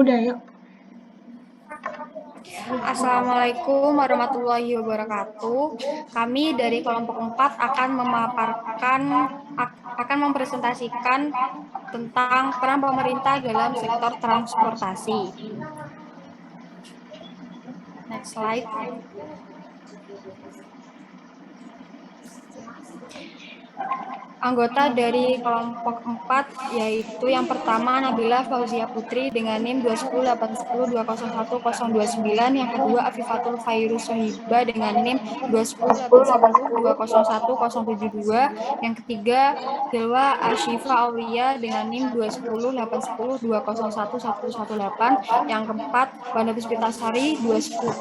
Udah yuk. Assalamualaikum warahmatullahi wabarakatuh. Kami dari kelompok 4 akan mempresentasikan tentang peran pemerintah dalam sektor transportasi. Next slide. Anggota dari kelompok 4 yaitu yang pertama Nabila Fauzia Putri dengan NIM 21081020129, yang kedua Afifatul Khairus Sohiba dengan NIM 21081020172, yang ketiga Hilwa Ashifa Aulia dengan NIM 2108102011118, yang keempat Wanda Puspitasari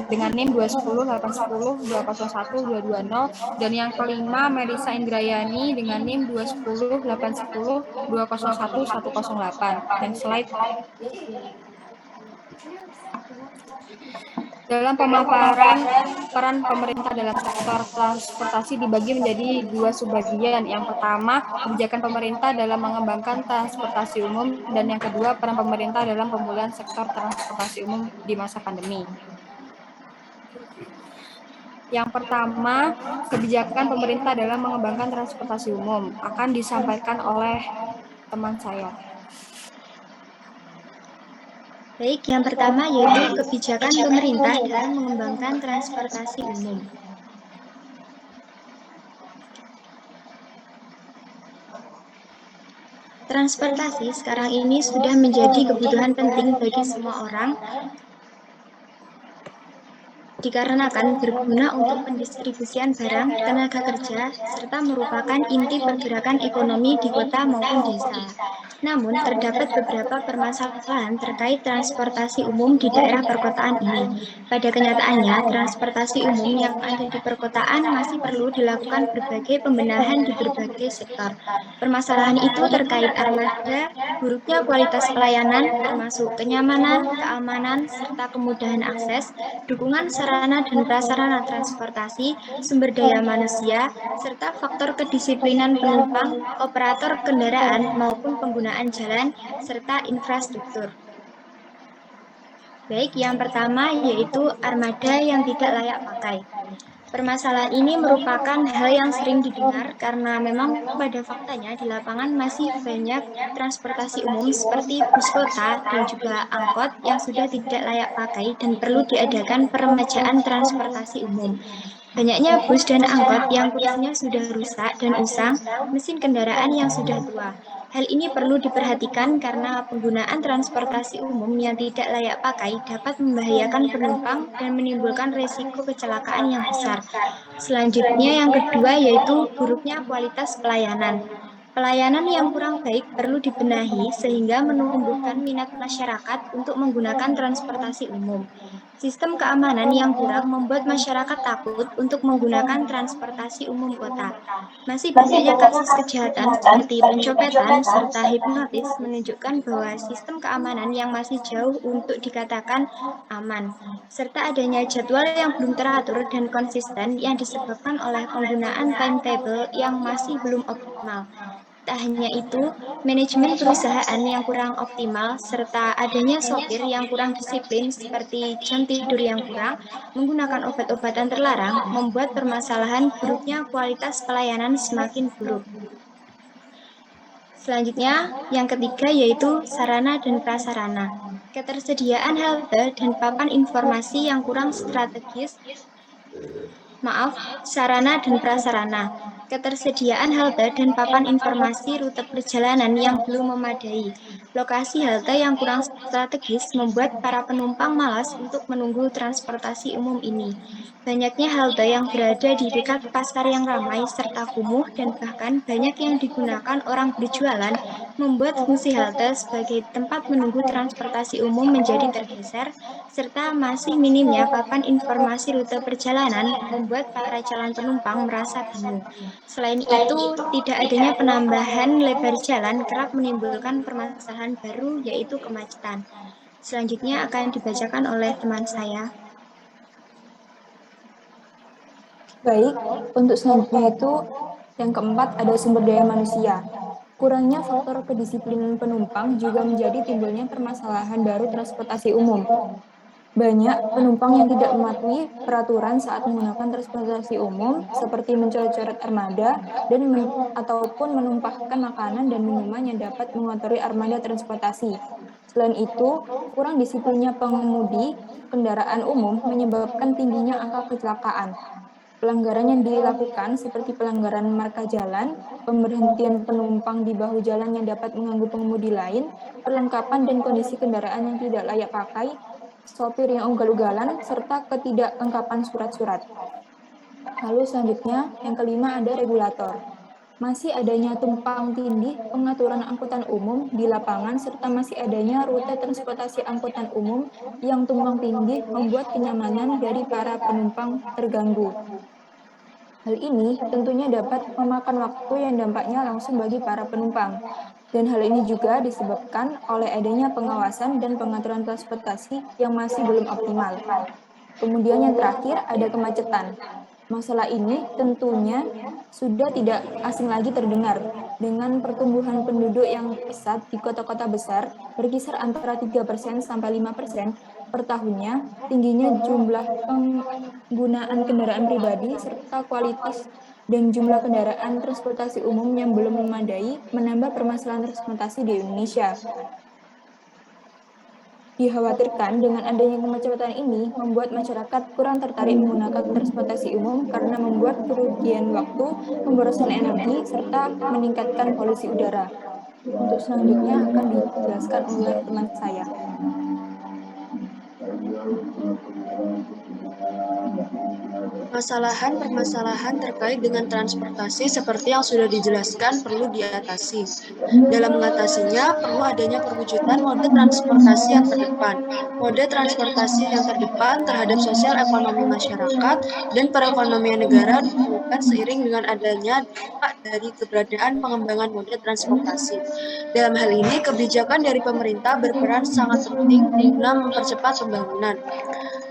dengan NIM 2108102012220, dan yang kelima Melisa Indrayani dengan NIM 2108102011108. Next slide. Dalam pemaparan peran pemerintah dalam sektor transportasi dibagi menjadi dua subbagian. Yang pertama, kebijakan pemerintah dalam mengembangkan transportasi umum, dan yang kedua, peran pemerintah dalam pemulihan sektor transportasi umum di masa pandemi. Yang pertama, kebijakan pemerintah dalam mengembangkan transportasi umum akan disampaikan oleh teman saya. Baik, yang pertama yaitu kebijakan pemerintah dalam mengembangkan transportasi umum. Transportasi sekarang ini sudah menjadi kebutuhan penting bagi semua orang, dikarenakan berguna untuk pendistribusian barang, tenaga kerja, serta merupakan inti pergerakan ekonomi di kota maupun desa. Namun, terdapat beberapa permasalahan terkait transportasi umum di daerah perkotaan ini. Pada kenyataannya, transportasi umum yang ada di perkotaan masih perlu dilakukan berbagai pembenahan di berbagai sektor. Permasalahan itu terkait armada, buruknya kualitas pelayanan, termasuk kenyamanan, keamanan, serta kemudahan akses, dukungan sarana dan prasarana transportasi, sumber daya manusia, serta faktor kedisiplinan penumpang, operator kendaraan, maupun penggunaan jalan, serta infrastruktur. Baik, yang pertama yaitu armada yang tidak layak pakai. Permasalahan ini merupakan hal yang sering didengar karena memang pada faktanya di lapangan masih banyak transportasi umum seperti bus kota dan juga angkot yang sudah tidak layak pakai dan perlu diadakan peremajaan transportasi umum. Banyaknya bus dan angkot yang kursinya sudah rusak dan usang, mesin kendaraan yang sudah tua. Hal ini perlu diperhatikan karena penggunaan transportasi umum yang tidak layak pakai dapat membahayakan penumpang dan menimbulkan risiko kecelakaan yang besar. Selanjutnya yang kedua yaitu buruknya kualitas pelayanan. Pelayanan yang kurang baik perlu dibenahi sehingga menumbuhkan minat masyarakat untuk menggunakan transportasi umum. Sistem keamanan yang kurang membuat masyarakat takut untuk menggunakan transportasi umum kota. Masih banyaknya kasus kejahatan seperti pencopetan serta hipnotis menunjukkan bahwa sistem keamanan yang masih jauh untuk dikatakan aman, serta adanya jadwal yang belum teratur dan konsisten yang disebabkan oleh penggunaan timetable yang masih belum optimal. Tak hanya itu, manajemen perusahaan yang kurang optimal serta adanya sopir yang kurang disiplin seperti jam tidur yang kurang, menggunakan obat-obatan terlarang, membuat permasalahan buruknya kualitas pelayanan semakin buruk. Selanjutnya, yang ketiga yaitu sarana dan prasarana. Ketersediaan halte dan papan informasi yang kurang strategis, sarana dan prasarana. Ketersediaan halte dan papan informasi rute perjalanan yang belum memadai. Lokasi halte yang kurang strategis membuat para penumpang malas untuk menunggu transportasi umum ini. Banyaknya halte yang berada di dekat pasar yang ramai serta kumuh dan bahkan banyak yang digunakan orang berjualan membuat fungsi halte sebagai tempat menunggu transportasi umum menjadi tergeser, serta masih minimnya papan informasi rute perjalanan membuat para calon penumpang merasa bingung. Selain itu, tidak adanya penambahan lebar jalan kerap menimbulkan permasalahan baru yaitu kemacetan. Selanjutnya akan dibacakan oleh teman saya. Baik, untuk selanjutnya itu yang keempat ada sumber daya manusia. Kurangnya faktor kedisiplinan penumpang juga menjadi timbulnya permasalahan baru transportasi umum. Banyak penumpang yang tidak mematuhi peraturan saat menggunakan transportasi umum, seperti mencoret-coret armada ataupun menumpahkan makanan dan minuman yang dapat mengotori armada transportasi. Selain itu, kurang disiplinnya pengemudi kendaraan umum menyebabkan tingginya angka kecelakaan. Pelanggaran yang dilakukan seperti pelanggaran marka jalan, pemberhentian penumpang di bahu jalan yang dapat mengganggu pengemudi lain, perlengkapan dan kondisi kendaraan yang tidak layak pakai, sopir yang ugal-ugalan, serta ketidaklengkapan surat-surat. Lalu selanjutnya, yang kelima ada regulator. Masih adanya tumpang tindih pengaturan angkutan umum di lapangan serta masih adanya rute transportasi angkutan umum yang tumpang tindih membuat kenyamanan dari para penumpang terganggu. Hal ini tentunya dapat memakan waktu yang dampaknya langsung bagi para penumpang. Dan hal ini juga disebabkan oleh adanya pengawasan dan pengaturan transportasi yang masih belum optimal. Kemudian yang terakhir ada kemacetan. Masalah ini tentunya sudah tidak asing lagi terdengar. Dengan pertumbuhan penduduk yang pesat di kota-kota besar, berkisar antara 3% sampai 5% per tahunnya, tingginya jumlah penggunaan kendaraan pribadi, serta kualitas dan jumlah kendaraan transportasi umum yang belum memadai, menambah permasalahan transportasi di Indonesia. Dikhawatirkan dengan adanya kemacetan ini membuat masyarakat kurang tertarik menggunakan transportasi umum karena membuat kerugian waktu, pemborosan energi, serta meningkatkan polusi udara. Untuk selanjutnya akan dijelaskan oleh teman saya. Permasalahan-permasalahan terkait dengan transportasi seperti yang sudah dijelaskan perlu diatasi. Dalam mengatasinya, perlu adanya perwujudan mode transportasi yang terdepan. Mode transportasi yang terdepan terhadap sosial ekonomi masyarakat dan perekonomian negara diperlukan seiring dengan adanya dampak dari keberadaan pengembangan mode transportasi. Dalam hal ini, kebijakan dari pemerintah berperan sangat penting guna mempercepat pembangunan.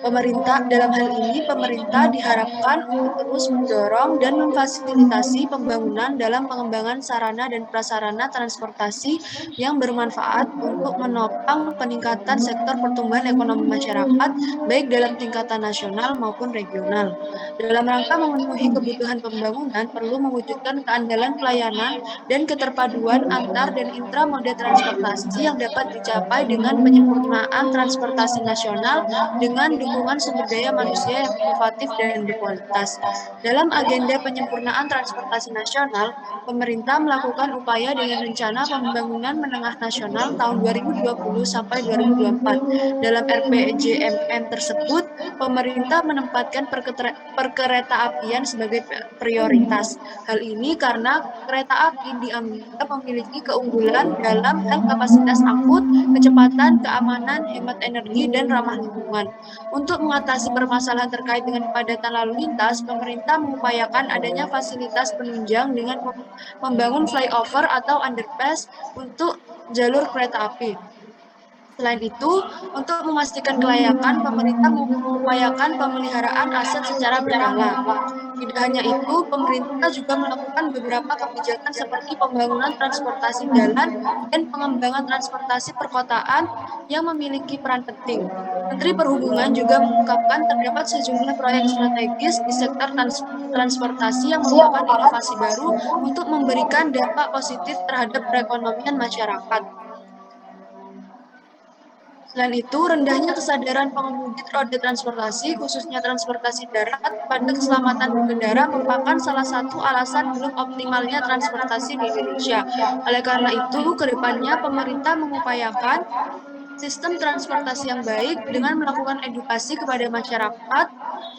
Dalam hal ini, pemerintah diharapkan untuk terus mendorong dan memfasilitasi pembangunan dalam pengembangan sarana dan prasarana transportasi yang bermanfaat untuk menopang peningkatan sektor pertumbuhan ekonomi masyarakat, baik dalam tingkatan nasional maupun regional. Dalam rangka memenuhi kebutuhan pembangunan, perlu mewujudkan keandalan pelayanan dan keterpaduan antar dan intra mode transportasi yang dapat dicapai dengan penyempurnaan transportasi nasional dengan dukungan sumber daya manusia yang inovatif dan berkualitas. Dalam agenda penyempurnaan transportasi nasional, pemerintah melakukan upaya dengan rencana pembangunan menengah nasional tahun 2020 sampai 2024. Dalam RPJMN tersebut, pemerintah menempatkan perkeretaapian sebagai prioritas. Hal ini karena kereta api dianggap memiliki keunggulan dalam hal kapasitas angkut, kecepatan, keamanan, hemat energi, dan ramah lingkungan. Untuk mengatasi permasalahan terkait dengan kepadatan lalu lintas, pemerintah mengupayakan adanya fasilitas penunjang dengan membangun flyover atau underpass untuk jalur kereta api. Selain itu, untuk memastikan kelayakan, pemerintah mengupayakan pemeliharaan aset secara berkala. Tidak hanya itu, pemerintah juga melakukan beberapa kebijakan seperti pembangunan transportasi jalan dan pengembangan transportasi perkotaan yang memiliki peran penting. Menteri Perhubungan juga mengungkapkan terdapat sejumlah proyek strategis di sektor transportasi yang merupakan inovasi baru untuk memberikan dampak positif terhadap perekonomian masyarakat. Selain itu, rendahnya kesadaran pengemudi roda transportasi, khususnya transportasi darat, pada keselamatan berkendara merupakan salah satu alasan belum optimalnya transportasi di Indonesia. Oleh karena itu, ke depannya pemerintah mengupayakan sistem transportasi yang baik dengan melakukan edukasi kepada masyarakat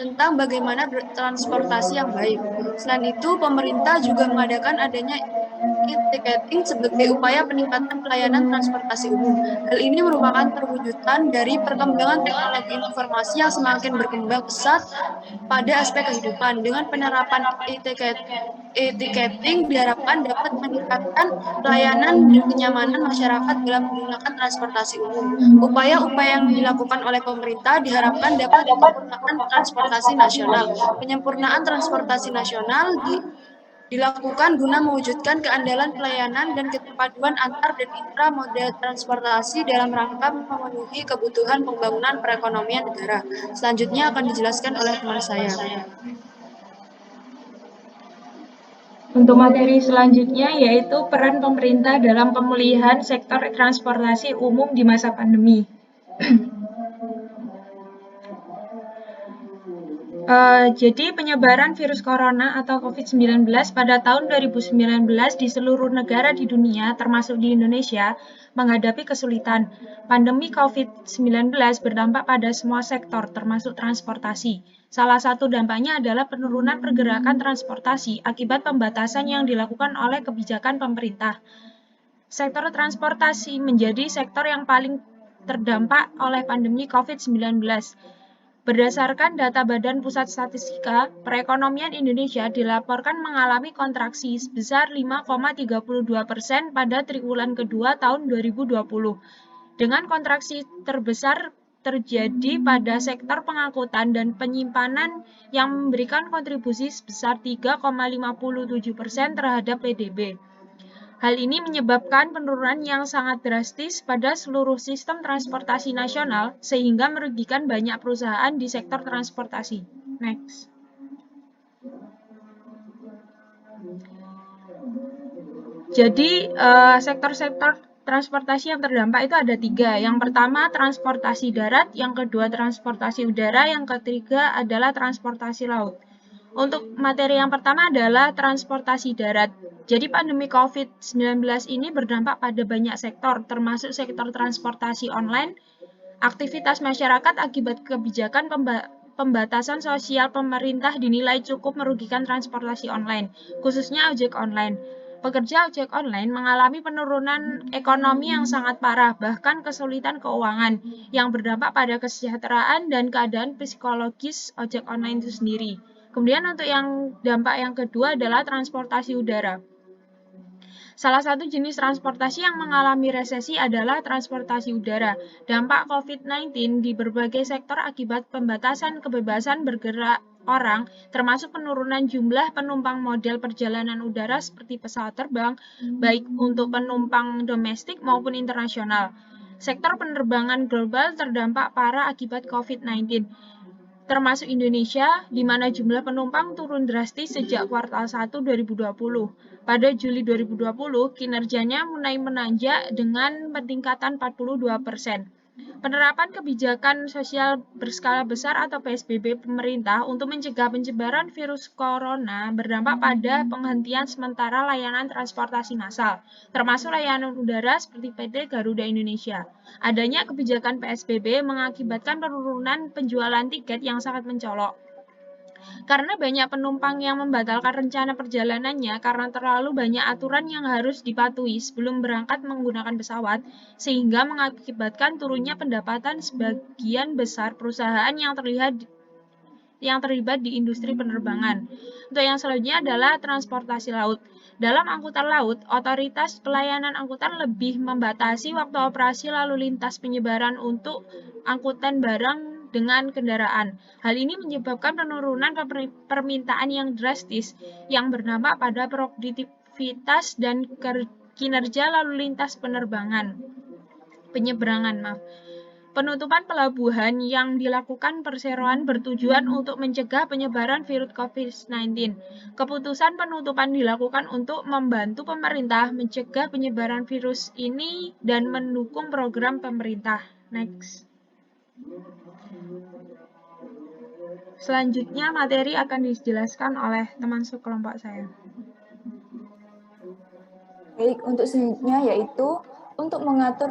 tentang bagaimana transportasi yang baik. Selain itu, pemerintah juga mengadakan adanya e-ticketing sebagai upaya peningkatan pelayanan transportasi umum. Hal ini merupakan perwujudan dari perkembangan teknologi informasi yang semakin berkembang pesat pada aspek kehidupan. Dengan penerapan e-ticketing diharapkan dapat meningkatkan pelayanan dan kenyamanan masyarakat dalam menggunakan transportasi umum. Upaya-upaya yang dilakukan oleh pemerintah diharapkan dapat menyempurnakan transportasi nasional. Penyempurnaan transportasi nasional dilakukan guna mewujudkan keandalan pelayanan dan kepaduan antar dan intra moda transportasi dalam rangka memenuhi kebutuhan pembangunan perekonomian negara. Selanjutnya akan dijelaskan oleh teman saya. Untuk materi selanjutnya yaitu peran pemerintah dalam pemulihan sektor transportasi umum di masa pandemi. Jadi penyebaran virus corona atau COVID-19 pada tahun 2019 di seluruh negara di dunia, termasuk di Indonesia, menghadapi kesulitan. Pandemi COVID-19 berdampak pada semua sektor, termasuk transportasi. Salah satu dampaknya adalah penurunan pergerakan transportasi akibat pembatasan yang dilakukan oleh kebijakan pemerintah. Sektor transportasi menjadi sektor yang paling terdampak oleh pandemi COVID-19. Berdasarkan data Badan Pusat Statistika, perekonomian Indonesia dilaporkan mengalami kontraksi sebesar 5,32% pada triwulan kedua tahun 2020. Dengan kontraksi terbesar terjadi pada sektor pengangkutan dan penyimpanan yang memberikan kontribusi sebesar 3,57% terhadap PDB. Hal ini menyebabkan penurunan yang sangat drastis pada seluruh sistem transportasi nasional sehingga merugikan banyak perusahaan di sektor transportasi. Next. Jadi, sektor-sektor transportasi yang terdampak itu ada 3. Yang pertama, transportasi darat, yang kedua, transportasi udara, yang ketiga adalah transportasi laut. Untuk materi yang pertama adalah transportasi darat. Jadi pandemi COVID-19 ini berdampak pada banyak sektor, termasuk sektor transportasi online, aktivitas masyarakat akibat kebijakan pembatasan sosial pemerintah dinilai cukup merugikan transportasi online, khususnya ojek online. Pekerja ojek online mengalami penurunan ekonomi yang sangat parah, bahkan kesulitan keuangan, yang berdampak pada kesejahteraan dan keadaan psikologis ojek online itu sendiri. Kemudian untuk dampak yang kedua adalah transportasi udara. Salah satu jenis transportasi yang mengalami resesi adalah transportasi udara. Dampak COVID-19 di berbagai sektor akibat pembatasan kebebasan bergerak orang, termasuk penurunan jumlah penumpang model perjalanan udara seperti pesawat terbang, baik untuk penumpang domestik maupun internasional. Sektor penerbangan global terdampak parah akibat COVID-19. Termasuk Indonesia, di mana jumlah penumpang turun drastis sejak kuartal 1 2020. Pada Juli 2020, kinerjanya mulai menanjak dengan peningkatan 42%. Penerapan kebijakan sosial berskala besar atau PSBB pemerintah untuk mencegah penyebaran virus corona berdampak pada penghentian sementara layanan transportasi massal, termasuk layanan udara seperti PT Garuda Indonesia. Adanya kebijakan PSBB mengakibatkan penurunan penjualan tiket yang sangat mencolok. Karena banyak penumpang yang membatalkan rencana perjalanannya karena terlalu banyak aturan yang harus dipatuhi sebelum berangkat menggunakan pesawat, sehingga mengakibatkan turunnya pendapatan sebagian besar perusahaan yang terlibat di industri penerbangan. Untuk yang selanjutnya adalah transportasi laut. Dalam angkutan laut, otoritas pelayanan angkutan lebih membatasi waktu operasi lalu lintas penyebaran untuk angkutan barang dengan kendaraan. Hal ini menyebabkan penurunan permintaan yang drastis yang berdampak pada produktivitas dan kinerja lalu lintas penyeberangan. Penutupan pelabuhan yang dilakukan perseroan bertujuan untuk mencegah penyebaran virus COVID-19. Keputusan penutupan dilakukan untuk membantu pemerintah mencegah penyebaran virus ini dan mendukung program pemerintah. Next. Selanjutnya materi akan dijelaskan oleh teman sekelompok saya. Baik, untuk selanjutnya yaitu untuk mengatur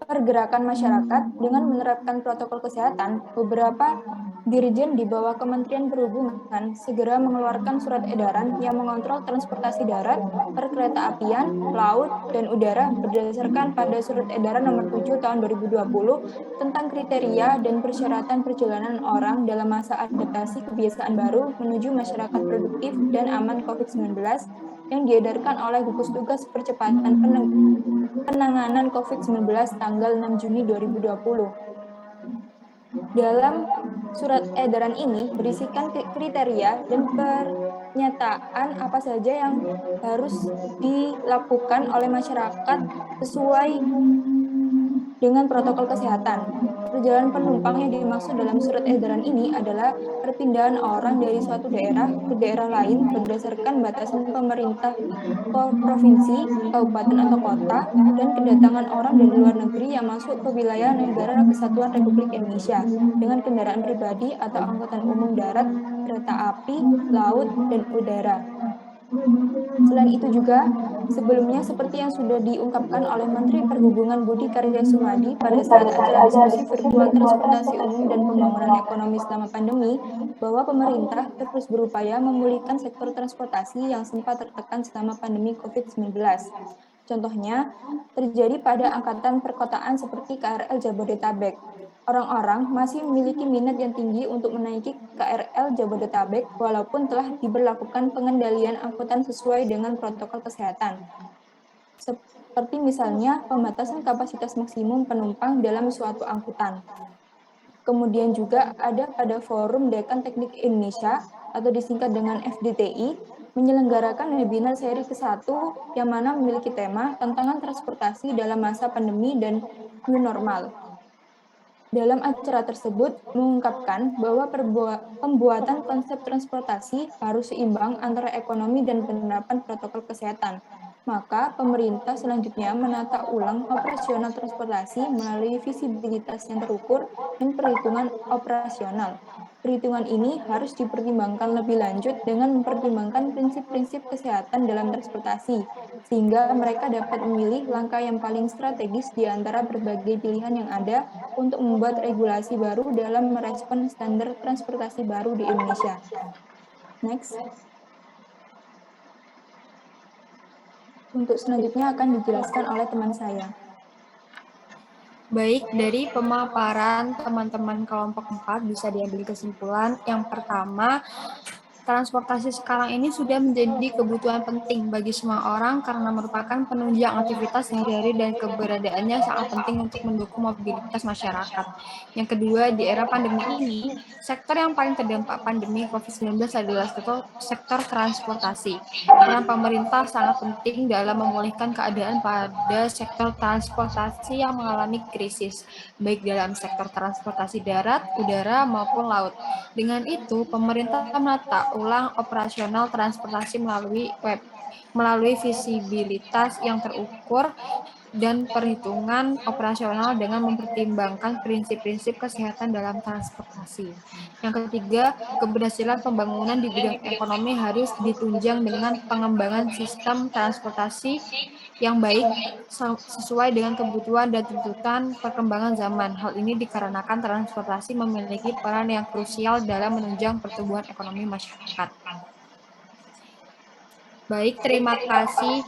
pergerakan masyarakat dengan menerapkan protokol kesehatan, beberapa dirjen di bawah Kementerian Perhubungan segera mengeluarkan surat edaran yang mengontrol transportasi darat, perkeretaapian, laut, dan udara berdasarkan pada surat edaran nomor 7 tahun 2020 tentang kriteria dan persyaratan perjalanan orang dalam masa adaptasi kebiasaan baru menuju masyarakat produktif dan aman COVID-19 yang diedarkan oleh Gugus Tugas Percepatan Penanganan COVID-19 tanggal 6 Juni 2020. Dalam surat edaran ini berisikan kriteria dan pernyataan apa saja yang harus dilakukan oleh masyarakat sesuai dengan protokol kesehatan. Perjalanan penumpang yang dimaksud dalam surat edaran ini adalah perpindahan orang dari suatu daerah ke daerah lain berdasarkan batasan pemerintah provinsi, kabupaten atau kota, dan kedatangan orang dari luar negeri yang masuk ke wilayah negara Kesatuan Republik Indonesia dengan kendaraan pribadi atau angkutan umum darat, kereta api, laut, dan udara. Selain itu juga, sebelumnya seperti yang sudah diungkapkan oleh Menteri Perhubungan Budi Karya Sumadi pada saat acara diskusi virtual transportasi umum dan pembangunan ekonomi selama pandemi, bahwa pemerintah terus berupaya memulihkan sektor transportasi yang sempat tertekan selama pandemi COVID-19. Contohnya, terjadi pada angkatan perkotaan seperti KRL Jabodetabek. Orang-orang masih memiliki minat yang tinggi untuk menaiki KRL Jabodetabek walaupun telah diberlakukan pengendalian angkutan sesuai dengan protokol kesehatan. Seperti misalnya pembatasan kapasitas maksimum penumpang dalam suatu angkutan. Kemudian juga ada pada Forum Dekan Teknik Indonesia atau disingkat dengan FDTI menyelenggarakan webinar seri ke-1 yang mana memiliki tema tantangan transportasi dalam masa pandemi dan new normal. Dalam acara tersebut mengungkapkan bahwa pembuatan konsep transportasi harus seimbang antara ekonomi dan penerapan protokol kesehatan. Maka pemerintah selanjutnya menata ulang operasional transportasi melalui visibilitas yang terukur dan perhitungan operasional. Perhitungan ini harus dipertimbangkan lebih lanjut dengan mempertimbangkan prinsip-prinsip kesehatan dalam transportasi, sehingga mereka dapat memilih langkah yang paling strategis di antara berbagai pilihan yang ada untuk membuat regulasi baru dalam merespon standar transportasi baru di Indonesia. Next. Untuk selanjutnya akan dijelaskan oleh teman saya. Baik, dari pemaparan teman-teman kelompok 4 bisa diambil kesimpulan. Yang pertama, transportasi sekarang ini sudah menjadi kebutuhan penting bagi semua orang karena merupakan penunjang aktivitas sehari-hari dan keberadaannya sangat penting untuk mendukung mobilitas masyarakat. Yang kedua, di era pandemi ini, sektor yang paling terdampak pandemi COVID-19 adalah sektor transportasi. Peran pemerintah sangat penting dalam memulihkan keadaan pada sektor transportasi yang mengalami krisis, baik dalam sektor transportasi darat, udara, maupun laut. Dengan itu, pemerintah menata ulang operasional transportasi melalui visibilitas yang terukur dan perhitungan operasional dengan mempertimbangkan prinsip-prinsip kesehatan dalam transportasi. Yang ketiga, keberhasilan pembangunan di bidang ekonomi harus ditunjang dengan pengembangan sistem transportasi yang baik sesuai dengan kebutuhan dan tuntutan perkembangan zaman. Hal ini dikarenakan transportasi memiliki peran yang krusial dalam menunjang pertumbuhan ekonomi masyarakat. Baik, terima kasih.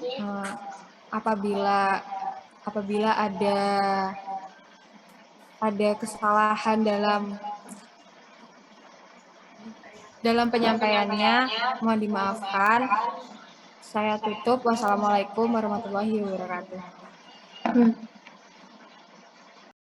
Apabila ada kesalahan dalam penyampaiannya, mohon dimaafkan. Saya tutup. Wassalamualaikum warahmatullahi wabarakatuh.